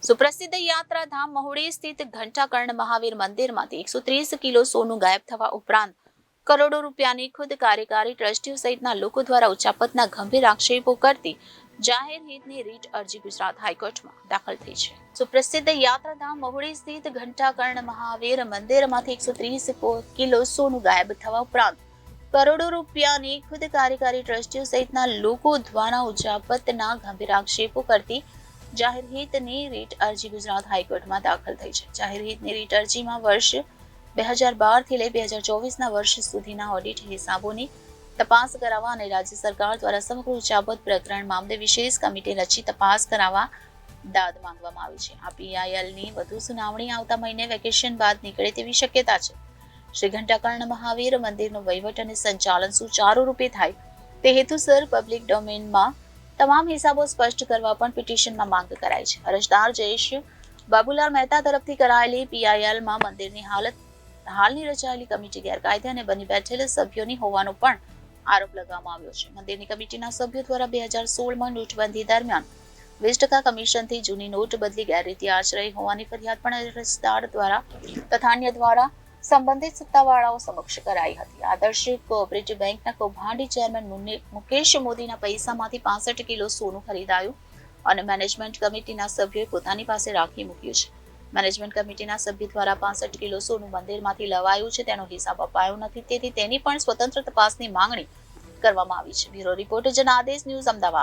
સુપ્રસિદ્ધ યાત્રાધામ મહુડી સ્થિત ઘંટાકર્ણ મહાવીર મંદિરમાંથી 130 કિલો સોનું ગાયબ થવા ઉપરાંત કરોડો રૂપિયાની ખુદ કાર્યકારી ટ્રસ્ટીઓ સહિતના લોકો દ્વારા ઉચાપતના ગંભીર આક્ષેપો કરતી જાહેર હિતની રીટ અરજી ગુજરાત હાઈકોર્ટમાં દાખલ થઈ છે. સુપ્રસિદ્ધ યાત્રાધામ મહુડી સ્થિત ઘંટાકર્ણ મહાવીર મંદિરમાંથી 130 કિલો સોનું ગાયબ થવા ઉપરાંત કરોડો રૂપિયાની ખુદ કાર્યકારી ટ્રસ્ટીઓ સહિતના લોકો દ્વારા ઉચાપતના ગંભીર આક્ષેપો કરતી જાહેર હિતની રીટ અરજી ગુજરાત હાઈકોર્ટમાં દાખલ થઈ છે. જાહેર હિતની રીટ અરજીમાં વર્ષ 2012 થી લઈ 2024ના વર્ષ સુધીના ઓડિટ હિસાબોની તપાસ કરાવવા અને રાજ્ય સરકાર દ્વારા સમગ્ર ઉચાપત પ્રકરણ મામલે વિશેષ કમિટી રચી તપાસ કરાવવા દાદ માંગવામાં આવી છે. આ પીઆઈએલની વધુ સુનાવણી આવતા મહિને વેકેશન બાદ નીકળે તેવી શક્યતા છે. શ્રી ઘંટાકર્ણ મહાવીર મંદિરનો વહીવટ અને સંચાલન સુચારુ રૂપે થાય તે હેતુસર પબ્લિક ડોમેનમાં તમામ હિસાબો સ્પષ્ટ કરવા પણ પિટિશનમાં માંગ કરાઈ છે. અરજદાર જયેશ બાબુલાલ મહેતા તરફથી કરાયેલી પીઆઈએલમાં મંદિરની હાલની રચાયેલી કમિટી ગેરકાયદે અને બની બેઠેલ સભ્યોની હોવાનો પણ આરોપ લગાવવામાં આવ્યો છે. મંદિરની કમિટીના સભ્યો દ્વારા 2016માં નોટબંધી દરમિયાન 20% કમિશનથી જૂની નોટ બદલી ગેરરીતિ આચરાઈ હોવાની ફરિયાદ પણ અરજદાર દ્વારા તથા અન્ય દ્વારા સંબંધિત સત્તાવાળાઓ સમક્ષ કરાઈ હતી. આદર્શ કોઓપરેટિવ બેંકના કૌભાંડી ચેરમેન મુકેશ મોદીના પૈસામાંથી 65 કિલો સોનું ખરીદાયું અને મેનેજમેન્ટ કમિટીના સભ્યોએ પોતાની પાસે રાખી મૂક્યું છે. મેનેજમેન્ટ કમિટીના સભ્ય દ્વારા 65 કિલો સોનું મંદિરમાંથી લવાયું છે તેનો હિસાબ અપાયો નથી, તેથી તેની પણ સ્વતંત્ર તપાસની માંગણી કરવામાં આવી છે. Bureau report Janadesh news, Ahmedabad.